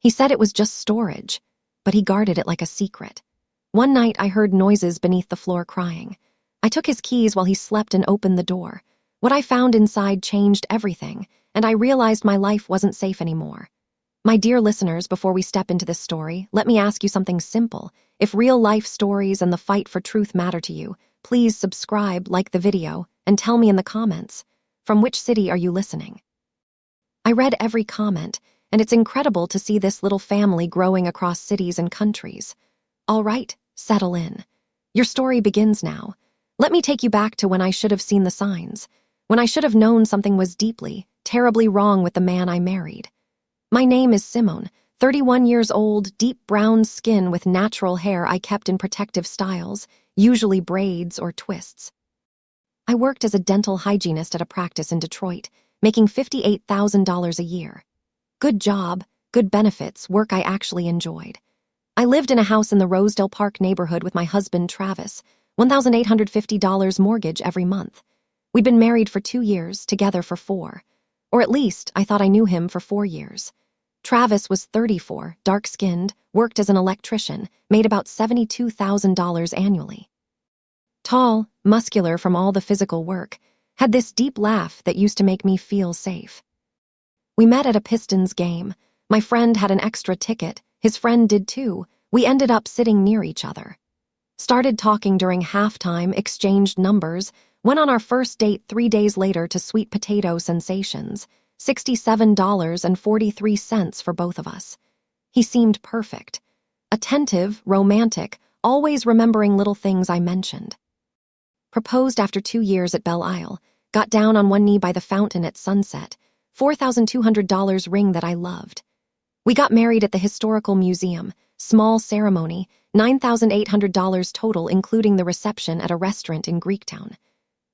He said it was just storage, but he guarded it like a secret. One night I heard noises beneath the floor crying. I took his keys while he slept and opened the door. What I found inside changed everything, and I realized my life wasn't safe anymore. My dear listeners, before we step into this story, let me ask you something simple. If real-life stories and the fight for truth matter to you, please subscribe, like the video, and tell me in the comments, from which city are you listening? I read every comment, and it's incredible to see this little family growing across cities and countries. All right, settle in. Your story begins now. Let me take you back to when I should have seen the signs, when I should have known something was deeply, terribly wrong with the man I married. My name is Simone, 31 years old, deep brown skin with natural hair I kept in protective styles, usually braids or twists. I worked as a dental hygienist at a practice in Detroit, making $58,000 a year. Good job, good benefits, work I actually enjoyed. I lived in a house in the Rosedale Park neighborhood with my husband, Travis, $1,850 mortgage every month. We'd been married for 2 years, together for 4. Or at least, I thought I knew him for 4 years. Travis was 34, dark-skinned, worked as an electrician, made about $72,000 annually. Tall, muscular from all the physical work, had this deep laugh that used to make me feel safe. We met at a Pistons game. My friend had an extra ticket, his friend did too. We ended up sitting near each other. Started talking during halftime, exchanged numbers, went on our first date 3 days later to Sweet Potato Sensations, $67.43 for both of us. He seemed perfect. Attentive, romantic, always remembering little things I mentioned. Proposed after 2 years at Belle Isle, got down on one knee by the fountain at sunset, $4,200 ring that I loved. We got married at the Historical Museum, small ceremony, $9,800 total including the reception at a restaurant in Greektown.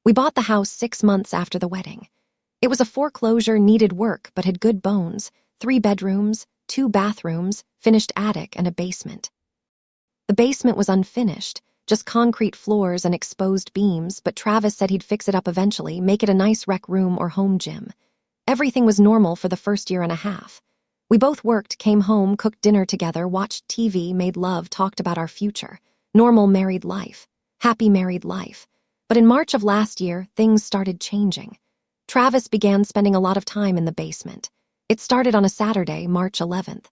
We bought the house 6 months after the wedding. It was a foreclosure, needed work, but had good bones, 3 bedrooms, 2 bathrooms, finished attic, and a basement. The basement was unfinished, just concrete floors and exposed beams, but Travis said he'd fix it up eventually, make it a nice rec room or home gym. Everything was normal for the first year and a half. We both worked, came home, cooked dinner together, watched TV, made love, talked about our future. Normal married life. Happy married life. But in March of last year, things started changing. Travis began spending a lot of time in the basement. It started on a Saturday, March 11th.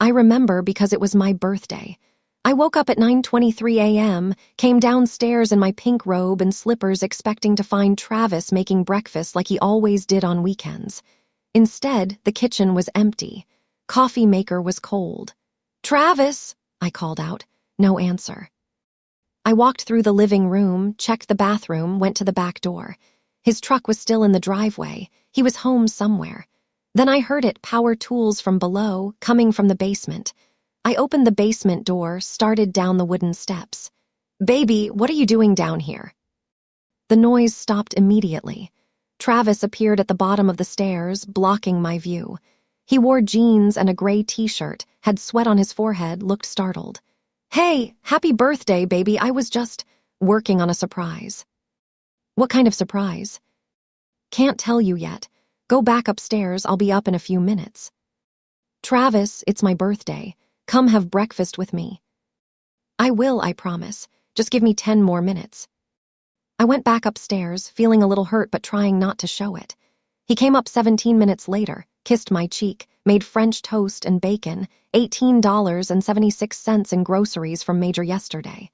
I remember because it was my birthday. I woke up at 9:23 a.m., came downstairs in my pink robe and slippers expecting to find Travis making breakfast like he always did on weekends. Instead, the kitchen was empty. Coffee maker was cold. "Travis!" I called out. No answer. I walked through the living room, checked the bathroom, went to the back door. His truck was still in the driveway. He was home somewhere. Then I heard it, power tools from below, coming from the basement. I opened the basement door, started down the wooden steps. "Baby, what are you doing down here?" The noise stopped immediately. Travis appeared at the bottom of the stairs, blocking my view. He wore jeans and a gray t-shirt, had sweat on his forehead, looked startled. "Hey, happy birthday, baby. I was just working on a surprise." "What kind of surprise?" "Can't tell you yet. Go back upstairs, I'll be up in a few minutes." "Travis, it's my birthday. Come have breakfast with me." "I will, I promise. Just give me 10 more minutes." I went back upstairs, feeling a little hurt but trying not to show it. He came up 17 minutes later, kissed my cheek, made French toast and bacon, $18.76 in groceries from Major yesterday.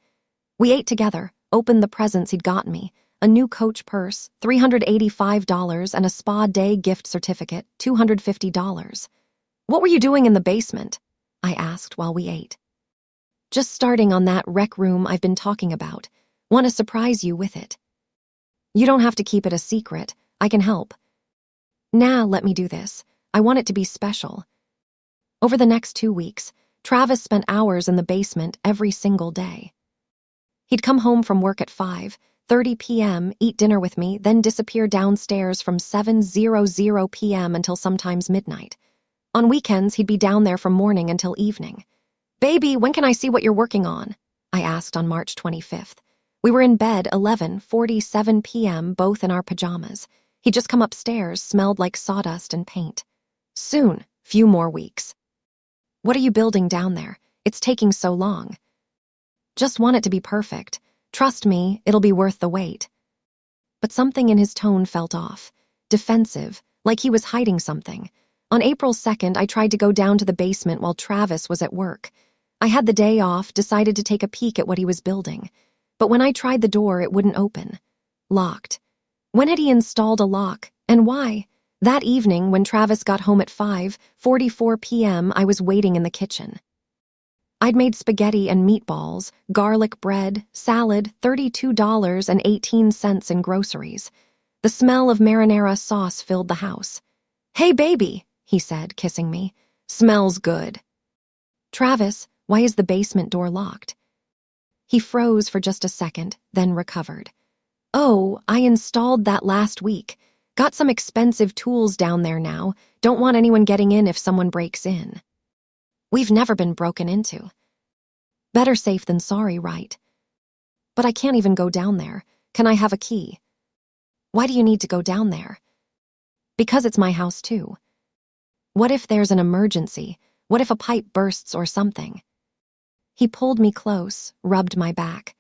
We ate together, opened the presents he'd gotten me, a new Coach purse, $385, and a spa day gift certificate, $250. "What were you doing in the basement?" I asked while we ate. "Just starting on that rec room I've been talking about. Want to surprise you with it." "You don't have to keep it a secret. I can help." "Nah, let me do this. I want it to be special." Over the next 2 weeks, Travis spent hours in the basement every single day. He'd come home from work at 5:30 p.m., eat dinner with me, then disappear downstairs from 7:00 p.m. until sometimes midnight. On weekends, he'd be down there from morning until evening. "Baby, when can I see what you're working on?" I asked on March 25th. We were in bed 11:47 p.m., both in our pajamas. He'd just come upstairs, smelled like sawdust and paint. "Soon, few more weeks." What are you building down there? It's taking so long. Just want it to be perfect. Trust me, it'll be worth the wait. But something in his tone felt off. Defensive, like he was hiding something. On April 2nd, I tried to go down to the basement while Travis was at work. I had the day off, decided to take a peek at what he was building. But when I tried the door, it wouldn't open. Locked. When had he installed a lock, and why? That evening, when Travis got home at 5:44 p.m., I was waiting in the kitchen. I'd made spaghetti and meatballs, garlic bread, salad, $32.18 in groceries. The smell of marinara sauce filled the house. "Hey, baby," he said, kissing me. "Smells good." "Travis, why is the basement door locked?" He froze for just a second, then recovered. "Oh, I installed that last week. Got some expensive tools down there now. Don't want anyone getting in if someone breaks in." "We've never been broken into." "Better safe than sorry, right?" "But I can't even go down there. Can I have a key?" "Why do you need to go down there?" "Because it's my house too. What if there's an emergency? What if a pipe bursts or something?" He pulled me close, rubbed my back.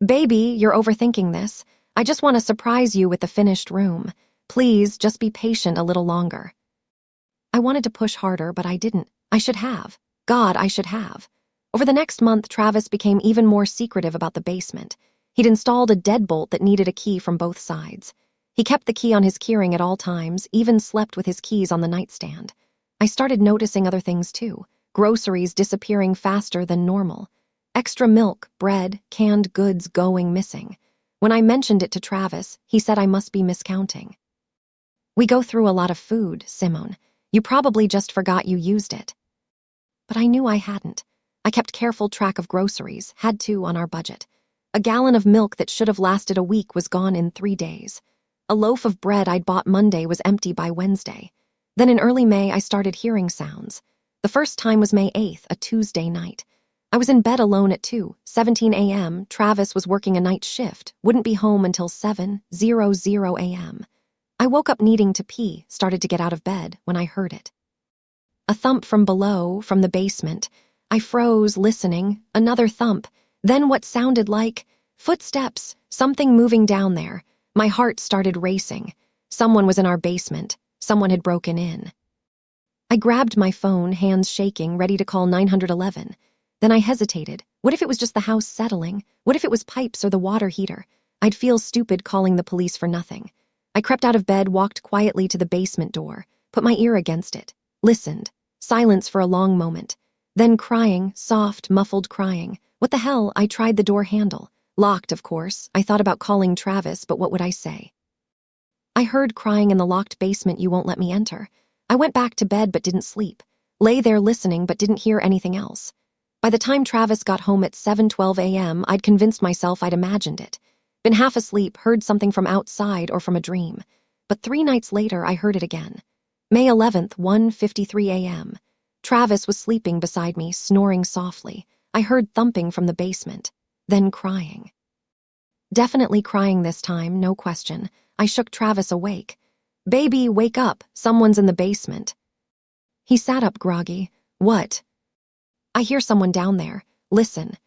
"Baby, you're overthinking this. I just want to surprise you with the finished room. Please, just be patient a little longer." I wanted to push harder, but I didn't. I should have. God, I should have. Over the next month, Travis became even more secretive about the basement. He'd installed a deadbolt that needed a key from both sides. He kept the key on his keyring at all times, even slept with his keys on the nightstand. I started noticing other things too. Groceries disappearing faster than normal. Extra milk, bread, canned goods going missing. When I mentioned it to Travis, he said I must be miscounting. "We go through a lot of food, Simone. You probably just forgot you used it." But I knew I hadn't. I kept careful track of groceries, had to on our budget. A gallon of milk that should have lasted a week was gone in 3 days. A loaf of bread I'd bought Monday was empty by Wednesday. Then in early May, I started hearing sounds. The first time was May 8th, a Tuesday night. I was in bed alone at 2:17 a.m. Travis was working a night shift, wouldn't be home until 7:00 a.m. I woke up needing to pee, started to get out of bed when I heard it. A thump from below, from the basement. I froze, listening. Another thump. Then what sounded like footsteps, something moving down there. My heart started racing. Someone was in our basement. Someone had broken in. I grabbed my phone, hands shaking, ready to call 911. Then I hesitated. What if it was just the house settling? What if it was pipes or the water heater? I'd feel stupid calling the police for nothing. I crept out of bed, walked quietly to the basement door, put my ear against it, listened. Silence for a long moment. Then crying, soft, muffled crying. What the hell? I tried the door handle. Locked, of course. I thought about calling Travis, but what would I say? I heard crying in the locked basement. "You won't let me enter." I went back to bed but didn't sleep. Lay there listening but didn't hear anything else. By the time Travis got home at 7:12 a.m., I'd convinced myself I'd imagined it. Been half asleep, heard something from outside or from a dream. But 3 nights later, I heard it again. May 11th, 1:53 a.m. Travis was sleeping beside me, snoring softly. I heard thumping from the basement. Then crying. Definitely crying this time, no question. I shook Travis awake. "Baby, wake up. Someone's in the basement." He sat up groggy. "What?" "I hear someone down there. Listen."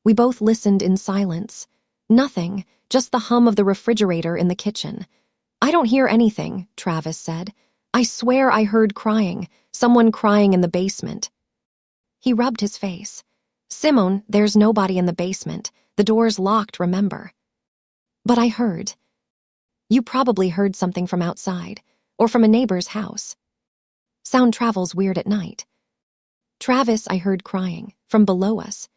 We both listened in silence. Nothing, just the hum of the refrigerator in the kitchen. "I don't hear anything," Travis said. "I swear I heard crying. Someone crying in the basement." He rubbed his face. "Simone, there's nobody in the basement. The door's locked, remember." "But I heard." "You probably heard something from outside, or from a neighbor's house. Sound travels weird at night." "Travis, I heard crying, from below us."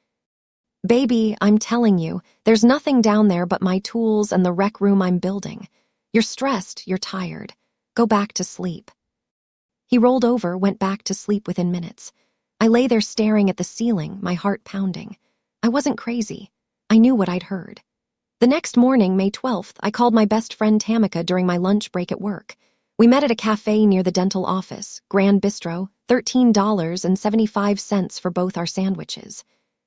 "Baby, I'm telling you, there's nothing down there but my tools and the rec room I'm building. You're stressed, you're tired. Go back to sleep." He rolled over, went back to sleep within minutes. I lay there staring at the ceiling, my heart pounding. I wasn't crazy. I knew what I'd heard. The next morning, May 12th, I called my best friend Tamika during my lunch break at work. We met at a cafe near the dental office, Grand Bistro, $13.75 for both our sandwiches.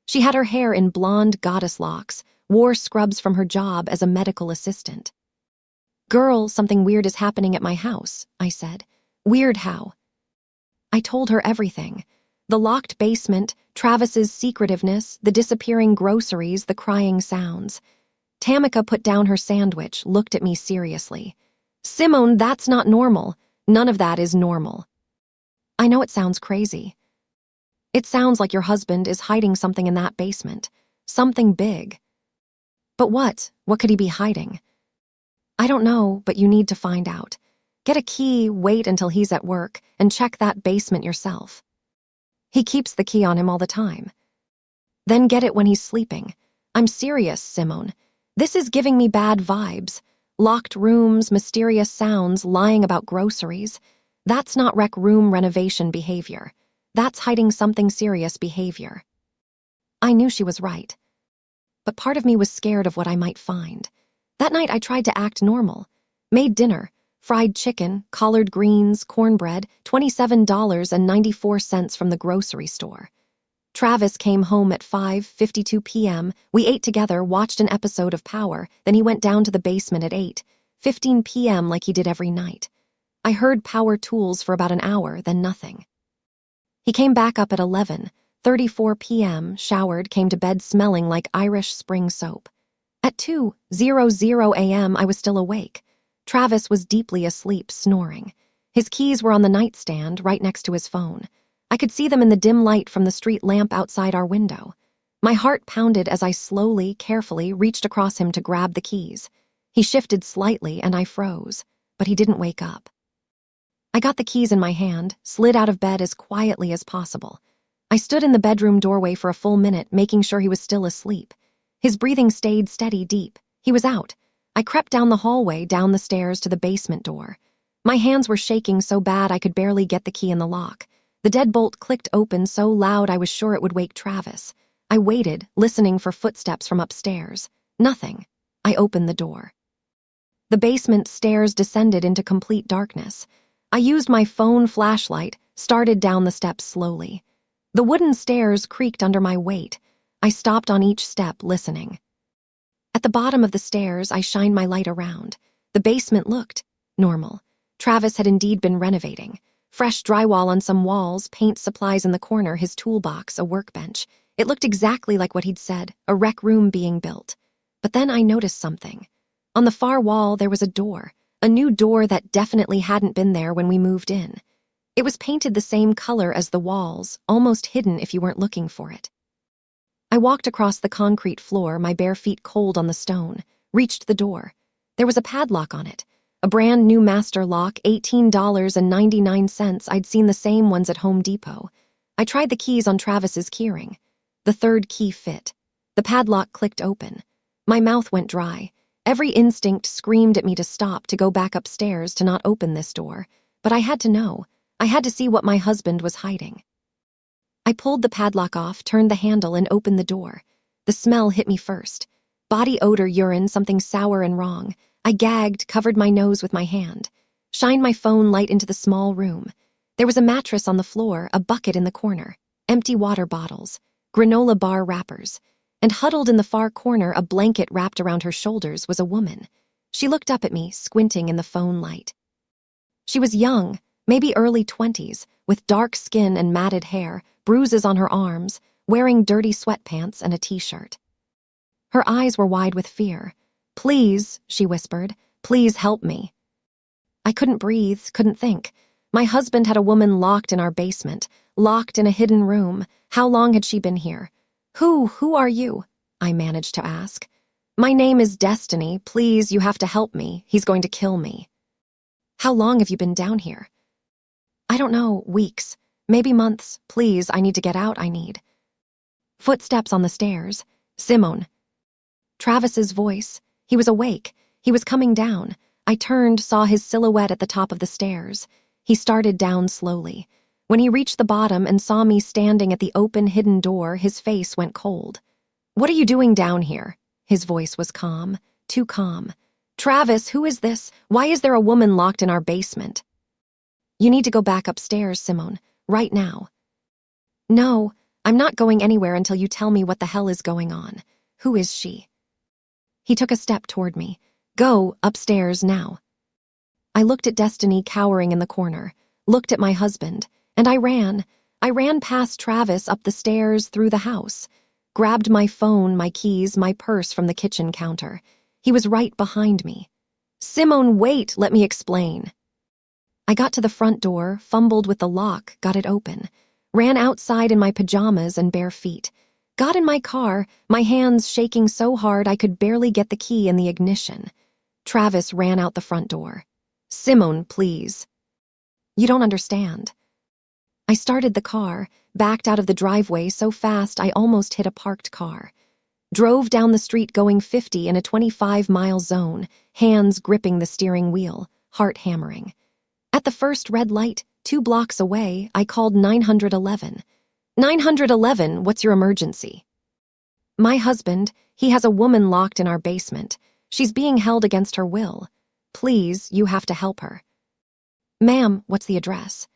She had her hair in blonde goddess locks, wore scrubs from her job as a medical assistant. "Girl, something weird is happening at my house," I said. "Weird how?" I told her everything. The locked basement, Travis's secretiveness, the disappearing groceries, the crying sounds. Tamika put down her sandwich, looked at me seriously. "Simone, that's not normal. None of that is normal." "I know it sounds crazy. It sounds like your husband is hiding something in that basement. Something big." "But what? What could he be hiding?" "I don't know, but you need to find out. Get a key, wait until he's at work, and check that basement yourself. He keeps the key on him all the time. Then get it when he's sleeping. I'm serious, Simone. This is giving me bad vibes. Locked rooms, mysterious sounds, lying about groceries. That's not rec room renovation behavior. That's hiding something serious behavior." I knew she was right. But part of me was scared of what I might find. That night I tried to act normal. Made dinner, fried chicken, collard greens, cornbread, $27.94 from the grocery store. Travis came home at 5:52 p.m. We ate together, watched an episode of Power, then he went down to the basement at 8:15 p.m. like he did every night. I heard Power tools for about an hour, then nothing. He came back up at 11:34 p.m., showered, came to bed smelling like Irish spring soap. At 2:00 a.m. I was still awake. Travis was deeply asleep, snoring. His keys were on the nightstand, right next to his phone. I could see them in the dim light from the street lamp outside our window. My heart pounded as I slowly, carefully reached across him to grab the keys. He shifted slightly and I froze, but he didn't wake up. I got the keys in my hand, slid out of bed as quietly as possible. I stood in the bedroom doorway for a full minute, making sure he was still asleep. His breathing stayed steady, deep. He was out. I crept down the hallway, down the stairs to the basement door. My hands were shaking so bad I could barely get the key in the lock. The deadbolt clicked open so loud I was sure it would wake Travis. I waited, listening for footsteps from upstairs. Nothing. I opened the door. The basement stairs descended into complete darkness. I used my phone flashlight, started down the steps slowly. The wooden stairs creaked under my weight. I stopped on each step, listening. At the bottom of the stairs, I shined my light around. The basement looked normal. Travis had indeed been renovating. Fresh drywall on some walls, paint supplies in the corner, his toolbox, a workbench. It looked exactly like what he'd said, a rec room being built. But then I noticed something. On the far wall, there was a door, a new door that definitely hadn't been there when we moved in. It was painted the same color as the walls, almost hidden if you weren't looking for it. I walked across the concrete floor, my bare feet cold on the stone, reached the door. There was a padlock on it. A brand new master lock, $18.99. I'd seen the same ones at Home Depot. I tried the keys on Travis's keyring. The third key fit. The padlock clicked open. My mouth went dry. Every instinct screamed at me to stop, to go back upstairs, to not open this door. But I had to know. I had to see what my husband was hiding. I pulled the padlock off, turned the handle, and opened the door. The smell hit me first. Body odor, urine, something sour and wrong. I gagged, covered my nose with my hand. Shined my phone light into the small room. There was a mattress on the floor, a bucket in the corner, empty water bottles, granola bar wrappers. And huddled in the far corner, a blanket wrapped around her shoulders, was a woman. She looked up at me, squinting in the phone light. She was young, maybe early 20s, with dark skin and matted hair, bruises on her arms, wearing dirty sweatpants and a t-shirt. Her eyes were wide with fear. "Please," she whispered, "please help me." I couldn't breathe, couldn't think. My husband had a woman locked in our basement, locked in a hidden room. How long had she been here? Who are you?" I managed to ask. "My name is Destiny. Please, you have to help me. He's going to kill me." "How long have you been down here?" "I don't know, weeks, maybe months. Please, I need to get out, I need." Footsteps on the stairs. "Simone." Travis's voice. He was awake. He was coming down. I turned, saw his silhouette at the top of the stairs. He started down slowly. When he reached the bottom and saw me standing at the open, hidden door, his face went cold. "What are you doing down here?" His voice was calm, too calm. "Travis, who is this? Why is there a woman locked in our basement?" "You need to go back upstairs, Simone, right now." "No, I'm not going anywhere until you tell me what the hell is going on. Who is she?" He took a step toward me. "Go upstairs now." I looked at Destiny cowering in the corner, looked at my husband, and I ran. I ran past Travis up the stairs through the house, grabbed my phone, my keys, my purse from the kitchen counter. He was right behind me. "Simone, wait, let me explain." I got to the front door, fumbled with the lock, got it open, ran outside in my pajamas and bare feet, got in my car, my hands shaking so hard I could barely get the key in the ignition. Travis ran out the front door. "Simone, please." "You don't understand." I started the car, backed out of the driveway so fast I almost hit a parked car. Drove down the street going 50 in a 25-mile zone, hands gripping the steering wheel, heart hammering. At the first red light, 2 blocks away, I called 911. 911, what's your emergency?" "My husband, he has a woman locked in our basement. She's being held against her will. Please, you have to help her." "Ma'am, what's the address?"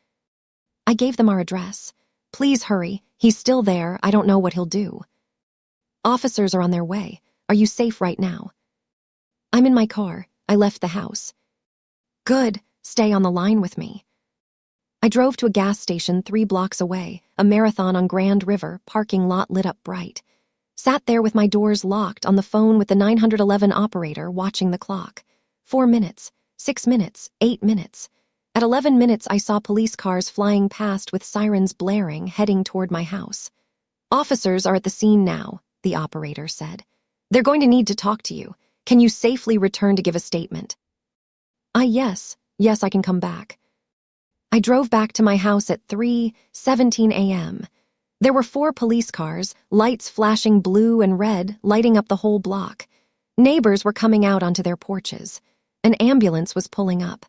I gave them our address. "Please hurry, he's still there, I don't know what he'll do." "Officers are on their way. Are you safe right now?" "I'm in my car. I left the house." "Good, stay on the line with me." I drove to a gas station 3 blocks away, a Marathon on Grand River, parking lot lit up bright. Sat there with my doors locked, on the phone with the 911 operator, watching the clock. 4 minutes, 6 minutes, 8 minutes. At 11 minutes, I saw police cars flying past with sirens blaring, heading toward my house. "Officers are at the scene now," the operator said. "They're going to need to talk to you. Can you safely return to give a statement?" Yes, I can come back." I drove back to my house at 3:17 a.m. There were 4 police cars, lights flashing blue and red, lighting up the whole block. Neighbors were coming out onto their porches. An ambulance was pulling up.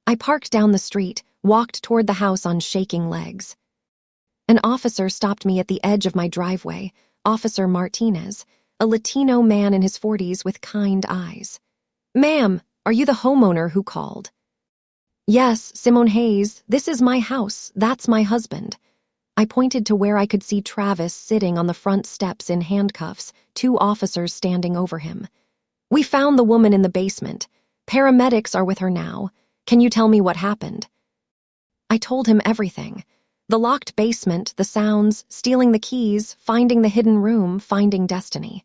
I parked down the street, walked toward the house on shaking legs. An officer stopped me at the edge of my driveway, Officer Martinez, a Latino man in his 40s with kind eyes. "Ma'am, are you the homeowner who called?" "Yes, Simone Hayes, this is my house, that's my husband." I pointed to where I could see Travis sitting on the front steps in handcuffs, 2 officers standing over him. "We found the woman in the basement. Paramedics are with her now. Can you tell me what happened?" I told him everything. The locked basement, the sounds, stealing the keys, finding the hidden room, finding Destiny.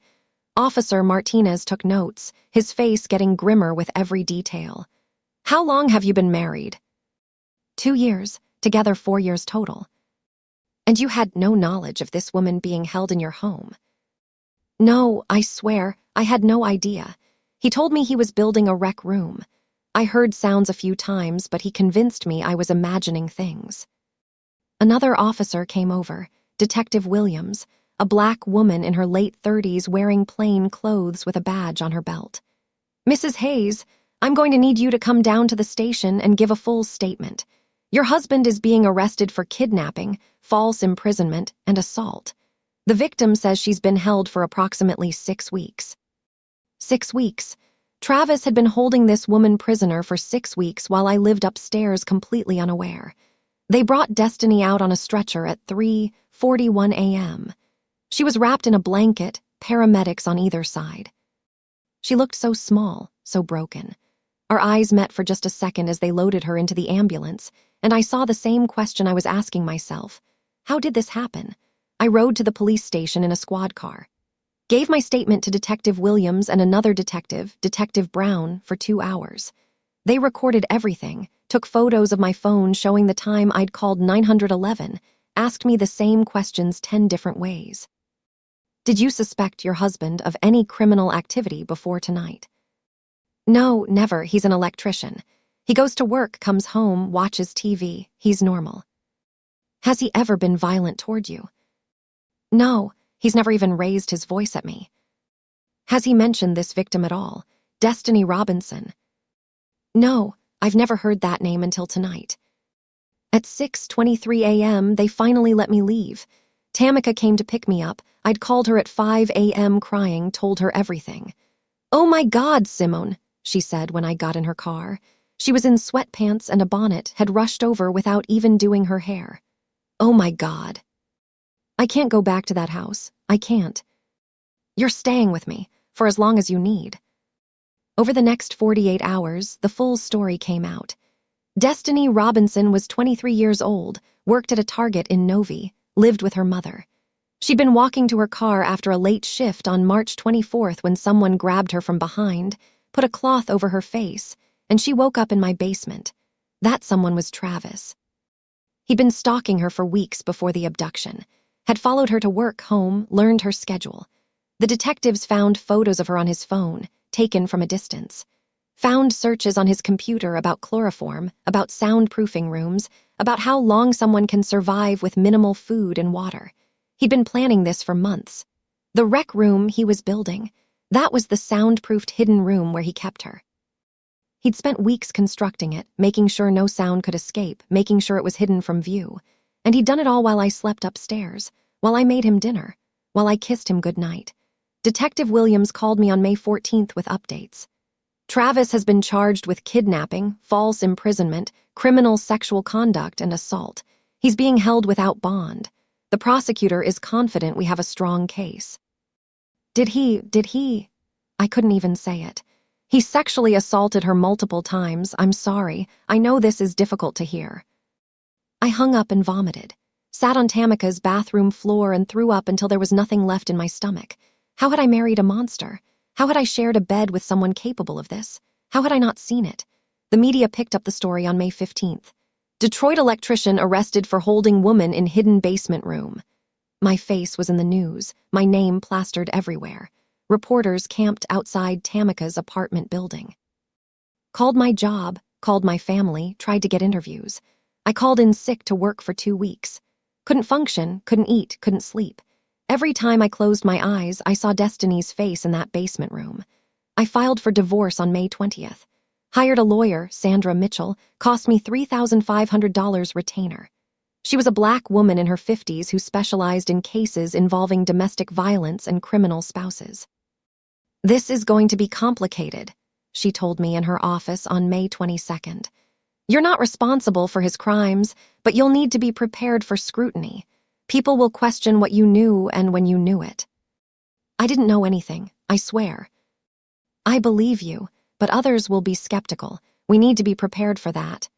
Officer Martinez took notes, his face getting grimmer with every detail. "How long have you been married?" 2 years, together 4 years total." "And you had no knowledge of this woman being held in your home?" "No, I swear, I had no idea. He told me he was building a rec room. I heard sounds a few times, but he convinced me I was imagining things." Another officer came over, Detective Williams, a black woman in her late 30s wearing plain clothes with a badge on her belt. "Mrs. Hayes, I'm going to need you to come down to the station and give a full statement. Your husband is being arrested for kidnapping, false imprisonment, and assault. The victim says she's been held for approximately 6 weeks." 6 weeks. Travis had been holding this woman prisoner for 6 weeks while I lived upstairs completely unaware. They brought Destiny out on a stretcher at 3:41 a.m. She was wrapped in a blanket, paramedics on either side. She looked so small, so broken. Our eyes met for just a second as they loaded her into the ambulance, and I saw the same question I was asking myself. How did this happen? I rode to the police station in a squad car. Gave my statement to Detective Williams and another detective, Detective Brown, for 2 hours. They recorded everything, took photos of my phone showing the time I'd called 911, asked me the same questions 10 different ways. "Did you suspect your husband of any criminal activity before tonight?" "No, never. He's an electrician. He goes to work, comes home, watches TV. He's normal." "Has he ever been violent toward you?" "No. He's never even raised his voice at me." "Has he mentioned this victim at all? Destiny Robinson?" "No, I've never heard that name until tonight." At 6:23 a.m., they finally let me leave. Tamika came to pick me up. I'd called her at 5 a.m. crying, told her everything. "Oh my God, Simone," she said when I got in her car. She was in sweatpants and a bonnet, had rushed over without even doing her hair. "Oh my God. I can't go back to that house. I can't." "You're staying with me, for as long as you need." Over the next 48 hours, the full story came out. Destiny Robinson was 23 years old, worked at a Target in Novi, lived with her mother. She'd been walking to her car after a late shift on March 24th when someone grabbed her from behind, put a cloth over her face, and she woke up in my basement. That someone was Travis. He'd been stalking her for weeks before the abduction, had followed her to work, home, learned her schedule. The detectives found photos of her on his phone, taken from a distance. Found searches on his computer about chloroform, about soundproofing rooms, about how long someone can survive with minimal food and water. He'd been planning this for months. The rec room he was building, that was the soundproofed hidden room where he kept her. He'd spent weeks constructing it, making sure no sound could escape, making sure it was hidden from view. And he'd done it all while I slept upstairs, while I made him dinner, while I kissed him goodnight. Detective Williams called me on May 14th with updates. Travis has been charged with kidnapping, false imprisonment, criminal sexual conduct, and assault. He's being held without bond. The prosecutor is confident we have a strong case. Did he? I couldn't even say it. He sexually assaulted her multiple times. I'm sorry. I know this is difficult to hear. I hung up and vomited. Sat on Tamika's bathroom floor and threw up until there was nothing left in my stomach. How had I married a monster? How had I shared a bed with someone capable of this? How had I not seen it? The media picked up the story on May 15th. Detroit electrician arrested for holding woman in hidden basement room. My face was in the news, my name plastered everywhere. Reporters camped outside Tamika's apartment building. Called my job, called my family, tried to get interviews. I called in sick to work for 2 weeks. Couldn't function, couldn't eat, couldn't sleep. Every time I closed my eyes, I saw Destiny's face in that basement room. I filed for divorce on May 20th. Hired a lawyer, Sandra Mitchell, cost me $3,500 retainer. She was a black woman in her 50s who specialized in cases involving domestic violence and criminal spouses. This is going to be complicated, she told me in her office on May 22nd. You're not responsible for his crimes, but you'll need to be prepared for scrutiny. People will question what you knew and when you knew it. I didn't know anything, I swear. I believe you, but others will be skeptical. We need to be prepared for that.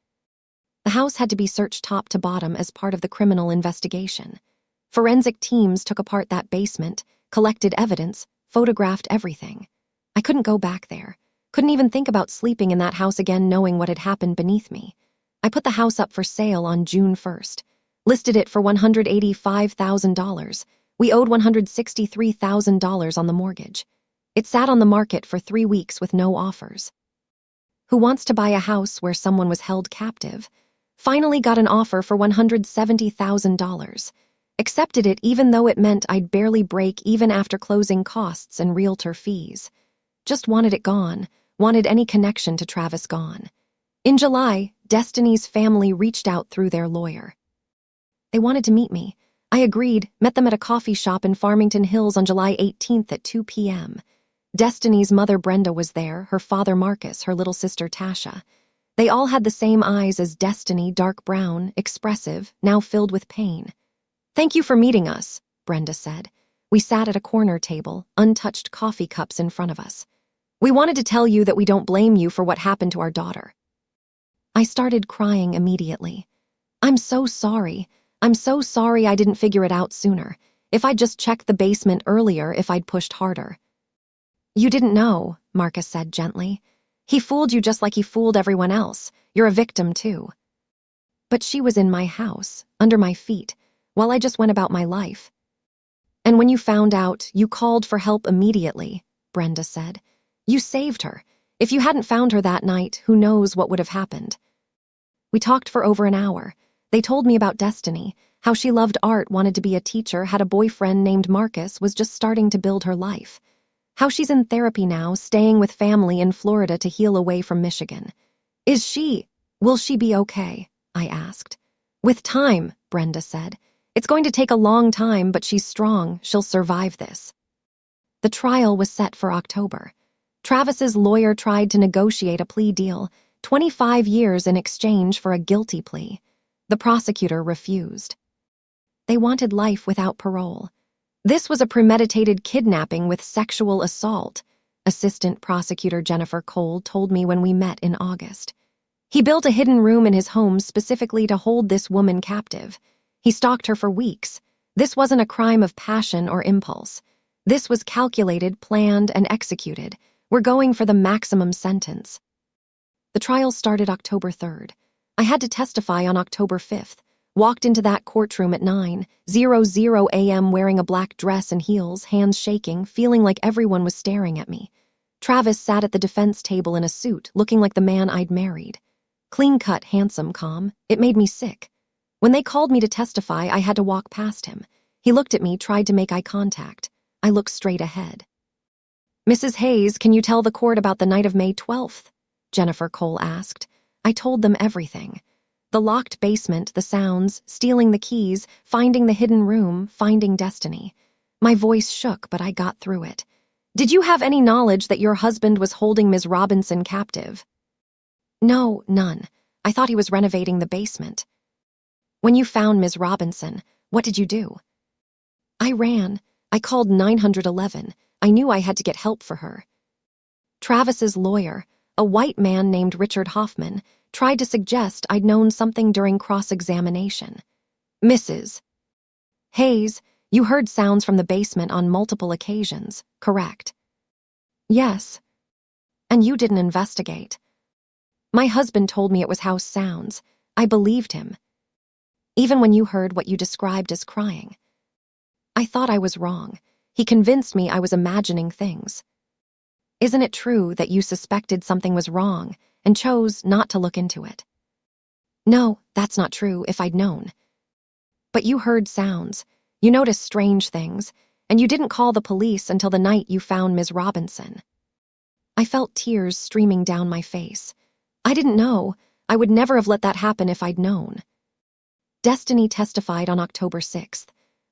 The house had to be searched top to bottom as part of the criminal investigation. Forensic teams took apart that basement, collected evidence, photographed everything. I couldn't go back there. Couldn't even think about sleeping in that house again knowing what had happened beneath me. I put the house up for sale on June 1st. Listed it for $185,000. We owed $163,000 on the mortgage. It sat on the market for 3 weeks with no offers. Who wants to buy a house where someone was held captive? Finally got an offer for $170,000. Accepted it even though it meant I'd barely break even after closing costs and realtor fees. Just wanted it gone, wanted any connection to Travis gone. In July, Destiny's family reached out through their lawyer. They wanted to meet me. I agreed, met them at a coffee shop in Farmington Hills on July 18th at 2 p.m. Destiny's mother Brenda was there, her father Marcus, her little sister Tasha. They all had the same eyes as Destiny, dark brown, expressive, now filled with pain. Thank you for meeting us, Brenda said. We sat at a corner table, untouched coffee cups in front of us. We wanted to tell you that we don't blame you for what happened to our daughter. I started crying immediately. I'm so sorry. I'm so sorry I didn't figure it out sooner. If I'd just checked the basement earlier, if I'd pushed harder. You didn't know, Marcus said gently. He fooled you just like he fooled everyone else. You're a victim too. But she was in my house, under my feet, while I just went about my life. And when you found out, you called for help immediately, Brenda said. You saved her. If you hadn't found her that night, who knows what would have happened. We talked for over an hour. They told me about Destiny, how she loved art, wanted to be a teacher, had a boyfriend named Marcus, was just starting to build her life. How she's in therapy now, staying with family in Florida to heal away from Michigan. Will she be okay? I asked. With time, Brenda said. It's going to take a long time, but she's strong. She'll survive this. The trial was set for October. Travis's lawyer tried to negotiate a plea deal, 25 years in exchange for a guilty plea. The prosecutor refused. They wanted life without parole. This was a premeditated kidnapping with sexual assault, Assistant Prosecutor Jennifer Cole told me when we met in August. He built a hidden room in his home specifically to hold this woman captive. He stalked her for weeks. This wasn't a crime of passion or impulse. This was calculated, planned, and executed. We're going for the maximum sentence. The trial started October 3rd. I had to testify on October 5th. Walked into that courtroom at 9:00 a.m. wearing a black dress and heels, hands shaking, feeling like everyone was staring at me. Travis sat at the defense table in a suit, looking like the man I'd married. Clean-cut, handsome, calm. It made me sick. When they called me to testify, I had to walk past him. He looked at me, tried to make eye contact. I looked straight ahead. "Mrs. Hayes, can you tell the court about the night of May 12th? Jennifer Cole asked. I told them everything. The locked basement, the sounds, stealing the keys, finding the hidden room, finding Destiny. My voice shook, but I got through it. Did you have any knowledge that your husband was holding Ms. Robinson captive? No, none. I thought he was renovating the basement. When you found Ms. Robinson, what did you do? I ran. I called 911. I knew I had to get help for her. Travis's lawyer, a white man named Richard Hoffman, tried to suggest I'd known something during cross-examination. Mrs. Hayes, you heard sounds from the basement on multiple occasions, correct? Yes. And you didn't investigate. My husband told me it was house sounds. I believed him. Even when you heard what you described as crying. I thought I was wrong. He convinced me I was imagining things. Isn't it true that you suspected something was wrong and chose not to look into it? No, that's not true if I'd known. But you heard sounds, you noticed strange things, and you didn't call the police until the night you found Ms. Robinson. I felt tears streaming down my face. I didn't know. I would never have let that happen if I'd known. Destiny testified on October 6th.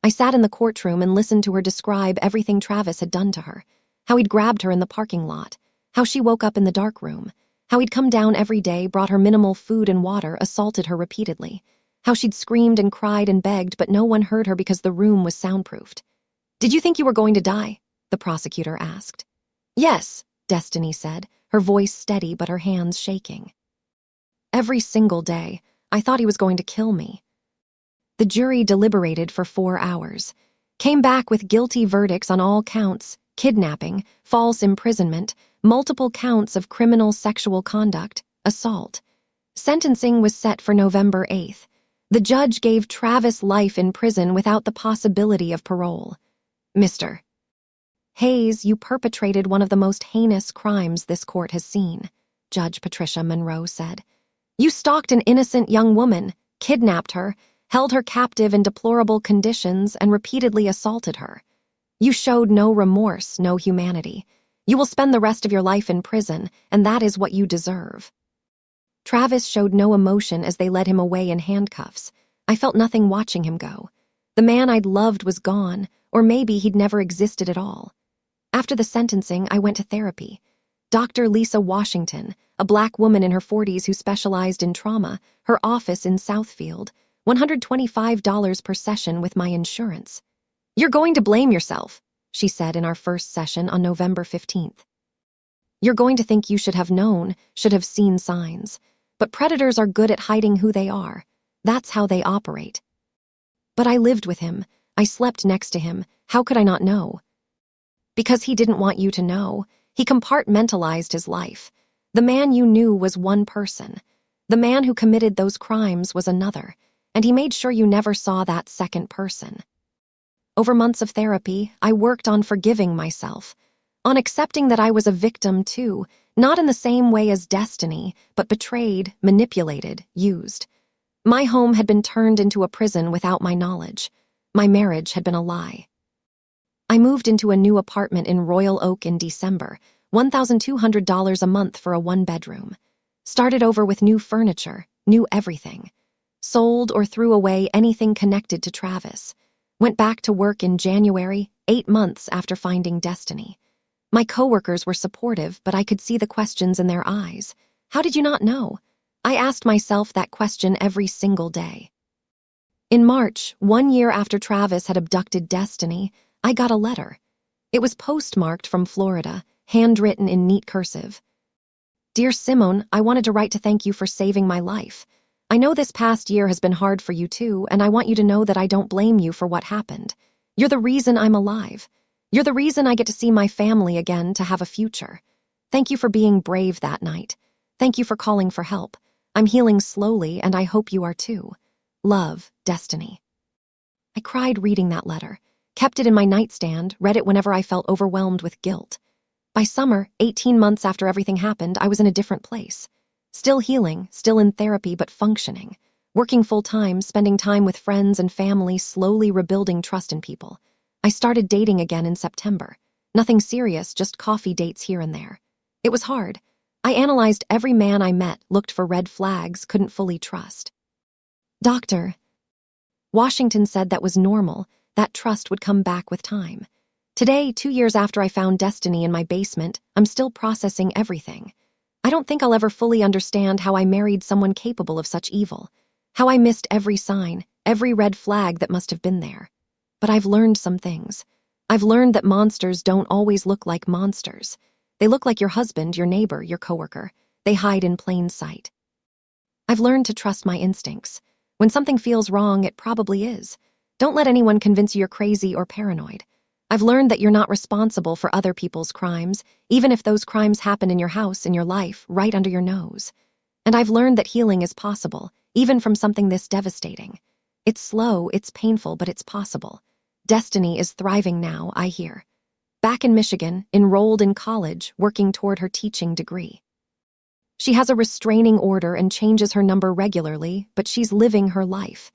I sat in the courtroom and listened to her describe everything Travis had done to her. How he'd grabbed her in the parking lot, how she woke up in the dark room, how he'd come down every day, brought her minimal food and water, assaulted her repeatedly, how she'd screamed and cried and begged, but no one heard her because the room was soundproofed. Did you think you were going to die? The prosecutor asked. Yes, Destiny said, her voice steady but her hands shaking. Every single day, I thought he was going to kill me. The jury deliberated for 4 hours, came back with guilty verdicts on all counts: kidnapping, false imprisonment, multiple counts of criminal sexual conduct, assault. Sentencing was set for November 8th. The judge gave Travis life in prison without the possibility of parole. Mr. Hayes, you perpetrated one of the most heinous crimes this court has seen, Judge Patricia Monroe said. You stalked an innocent young woman, kidnapped her, held her captive in deplorable conditions, and repeatedly assaulted her. You showed no remorse, no humanity. You will spend the rest of your life in prison, and that is what you deserve. Travis showed no emotion as they led him away in handcuffs. I felt nothing watching him go. The man I'd loved was gone, or maybe he'd never existed at all. After the sentencing, I went to therapy. Dr. Lisa Washington, a black woman in her 40s who specialized in trauma, her office in Southfield, $125 per session with my insurance. You're going to blame yourself, she said in our first session on November 15th. You're going to think you should have known, should have seen signs. But predators are good at hiding who they are. That's how they operate. But I lived with him. I slept next to him. How could I not know? Because he didn't want you to know. He compartmentalized his life. The man you knew was one person. The man who committed those crimes was another. And he made sure you never saw that second person. Over months of therapy, I worked on forgiving myself, on accepting that I was a victim too, not in the same way as Destiny, but betrayed, manipulated, used. My home had been turned into a prison without my knowledge. My marriage had been a lie. I moved into a new apartment in Royal Oak in December, $1,200 a month for a one-bedroom. Started over with new furniture, new everything. Sold or threw away anything connected to Travis. Went back to work in January, 8 months after finding Destiny. My coworkers were supportive, but I could see the questions in their eyes. How did you not know? I asked myself that question every single day. In March, 1 year after Travis had abducted Destiny, I got a letter. It was postmarked from Florida, handwritten in neat cursive. Dear Simone, I wanted to write to thank you for saving my life. I know this past year has been hard for you too, and I want you to know that I don't blame you for what happened. You're the reason I'm alive. You're the reason I get to see my family again, to have a future. Thank you for being brave that night. Thank you for calling for help. I'm healing slowly, and I hope you are too. Love, Destiny. I cried reading that letter, kept it in my nightstand, read it whenever I felt overwhelmed with guilt. By summer, 18 months after everything happened, I was in a different place. Still healing, still in therapy, but functioning. Working full-time, spending time with friends and family, slowly rebuilding trust in people. I started dating again in September. Nothing serious, just coffee dates here and there. It was hard. I analyzed every man I met, looked for red flags, couldn't fully trust. Doctor, Washington said that was normal, that trust would come back with time. Today, 2 years after I found Destiny in my basement, I'm still processing everything. I don't think I'll ever fully understand how I married someone capable of such evil, how I missed every sign, every red flag that must have been there. But I've learned some things. I've learned that monsters don't always look like monsters. They look like your husband, your neighbor, your coworker. They hide in plain sight. I've learned to trust my instincts. When something feels wrong, it probably is. Don't let anyone convince you you're crazy or paranoid. I've learned that you're not responsible for other people's crimes, even if those crimes happen in your house, in your life, right under your nose. And I've learned that healing is possible, even from something this devastating. It's slow, it's painful, but it's possible. Destiny is thriving now, I hear. Back in Michigan, enrolled in college, working toward her teaching degree. She has a restraining order and changes her number regularly, but she's living her life.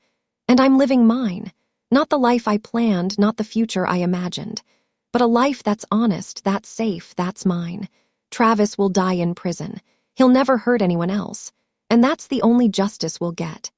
And I'm living mine. Not the life I planned, not the future I imagined, but a life that's honest, that's safe, that's mine. Travis will die in prison. He'll never hurt anyone else. And that's the only justice we'll get.